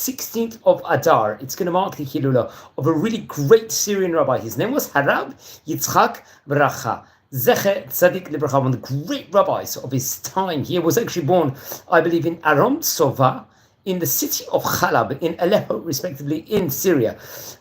16th of Adar. It's going to mark the Hilula of a really great Syrian rabbi. His name was Rabbi Yitzchak Bracha Z'tl, one of the great rabbis of his time. He was actually born, I believe, in Aram Sova, in the city of Halab, in Aleppo, respectively, in Syria.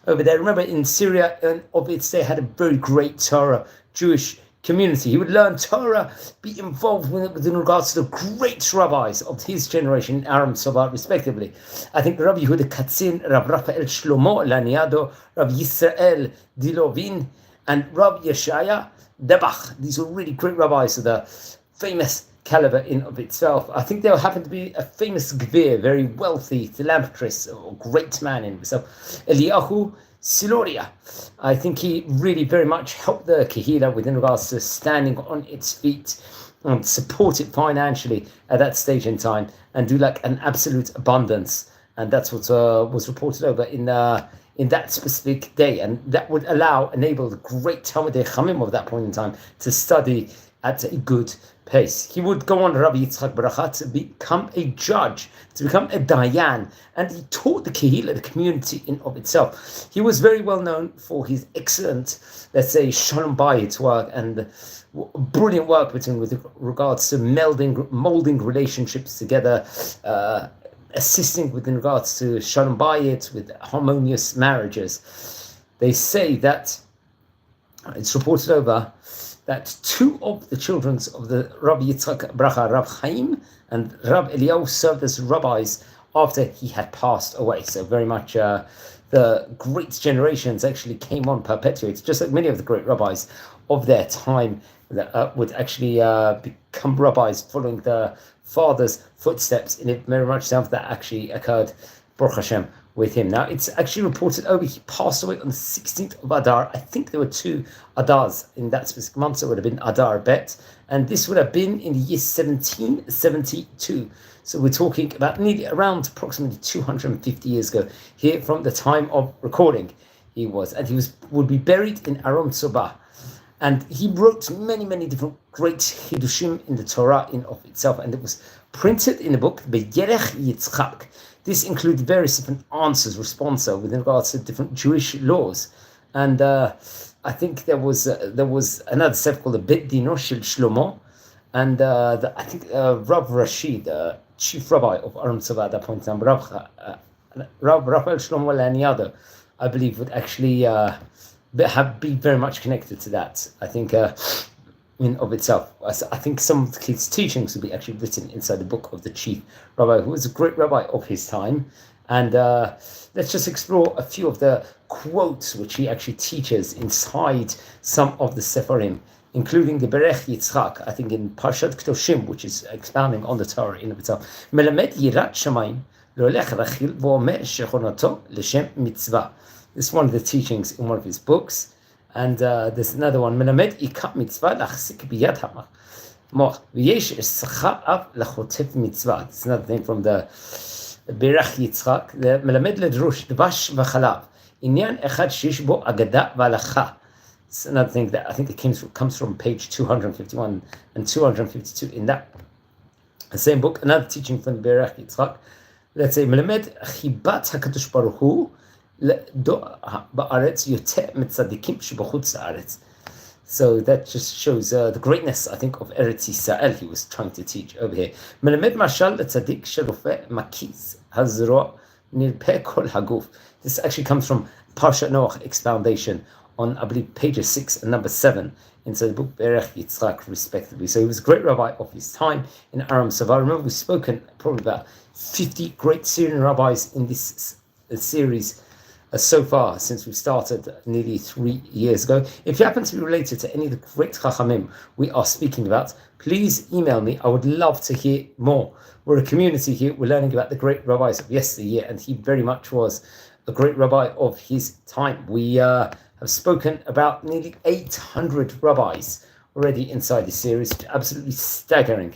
Over there, remember, in Syria, of its day, had a very great Torah Jewish community. He would learn Torah, be involved with in regards to the great rabbis of his generation in Aram Sova, respectively. I think Rabbi Yehuda Katzin, Rabbi Raphael Shlomo Laniado, Rabbi Yisrael Dilovin, and Rabbi Yeshaya Debach. These were really great rabbis of the famous caliber in of itself. I think there happened to be a famous gvir, very wealthy philanthropist, or great man in himself, Eliyahu Siloria. I think he really very much helped the Kehila within regards to standing on its feet and support it financially at that stage in time and do like an absolute abundance. And that's what was reported over in that specific day. And that would enable the great Talmidei Chachamim of that point in time to study at a good pace. He would go on, Rabbi Yitzchak Bracha, to become a judge, to become a kadiyin, and he taught the Kehila, the community in of itself. He was very well known for his excellent, let's say, Shalom Bayit work and brilliant work with regards to molding relationships together, assisting with regards to Shalom Bayit, with harmonious marriages. They say that it's reported over that two of the children of the Rabbi Yitzchak Bracha, Rab Chaim and Rab Eliyahu, served as rabbis after he had passed away. So very much the great generations actually came on perpetuated, just like many of the great rabbis of their time that would actually become rabbis following the father's footsteps. And it very much sounds that actually occurred, Baruch Hashem, with him. Now, it's actually reported he passed away on the 16th of Adar. I think there were 2 Adars in that specific month, so it would have been Adar Bet, and this would have been in the year 1772. So we're talking about nearly around approximately 250 years ago, here from the time of recording he would be buried in Aram Sova. And he wrote many, many different great Hidushim in the Torah in of itself, and it was printed in the book B'Yerech Yitzchak. This included various different responses with regards to different Jewish laws. And I think there was another sefer called the Bet Dino Shel Shlomo, and I think Rav Rashi, the chief rabbi of Aram Sova at that point in time, Rav Raphael Shlomo Laniado, I believe, would actually be very much connected to that. I think in of itself. I think some of his teachings would be actually written inside the book of the chief rabbi, who was a great rabbi of his time. And let's just explore a few of the quotes which he actually teaches inside some of the Sefarim, including the Berech Yitzchak, I think in Parshat Kedoshim, which is expounding on the Torah in of itself. Melamed Yirat Shamayim L'olech Rachil V'omer Shechonato L'Shem Mitzvah. This is one of the teachings in one of his books. And there's another one, Melamed Ikat Mitzvah L'achzik Biyad HaMach V'yesh Esachar Av L'chotef Mitzvah. It's another thing from the Berech Yitzchak, Melamed Ledrush Dvash V'chalav Inyan Echad Sheish Bo Agada V'alacha. It's another thing that I think it comes from page 251 and 252 in that same book. Another teaching from the Berech Yitzchak. Let's say Melamed Chibat HaKadosh Baruch Hu Ba'aretz Yoter Mitzadikim Shebachutz Haaretz. So that just shows the greatness, I think, of Eretz Yisrael he was trying to teach over here. Melamed Mashal Tzadik Sherofe Makiz Hazro Nirpeh Kol Haguf. This actually comes from Parshat Noach expoundation on, I believe, pages 6 and number 7 inside the book Berech Yitzchak, respectively. So he was a great rabbi of his time in Aram Sova. Remember, we've spoken probably about 50 great Syrian rabbis in this series so far, since we started nearly 3 years ago. If you happen to be related to any of the great Chachamim we are speaking about, please email me. I would love to hear more. We're a community here. We're learning about the great rabbis of yesteryear, and he very much was a great rabbi of his time. We have spoken about nearly 800 rabbis already inside this series. Absolutely staggering.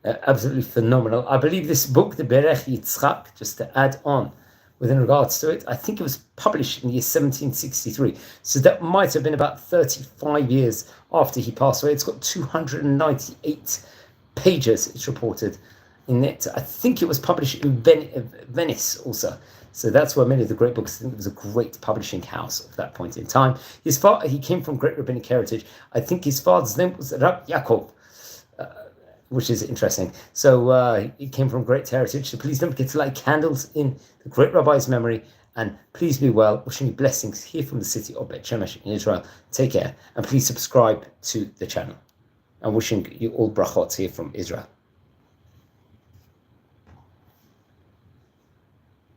Absolutely phenomenal. I believe this book, the Berech Yitzchak, just to add on, within regards to it, I think it was published in the year 1763. So that might have been about 35 years after he passed away. It's got 298 pages, it's reported. in it. I think it was published in Venice also. So that's where many of the great books, I think it was a great publishing house of that point in time. He came from great rabbinic heritage. I think his father's name was Rabbi Yaakov, which is interesting. So he came from great heritage. So please don't forget to light candles in the great rabbi's memory. And please be well. Wishing you blessings here from the city of Shemesh in Israel. Take care. And please subscribe to the channel. I'm wishing you all brachot here from Israel.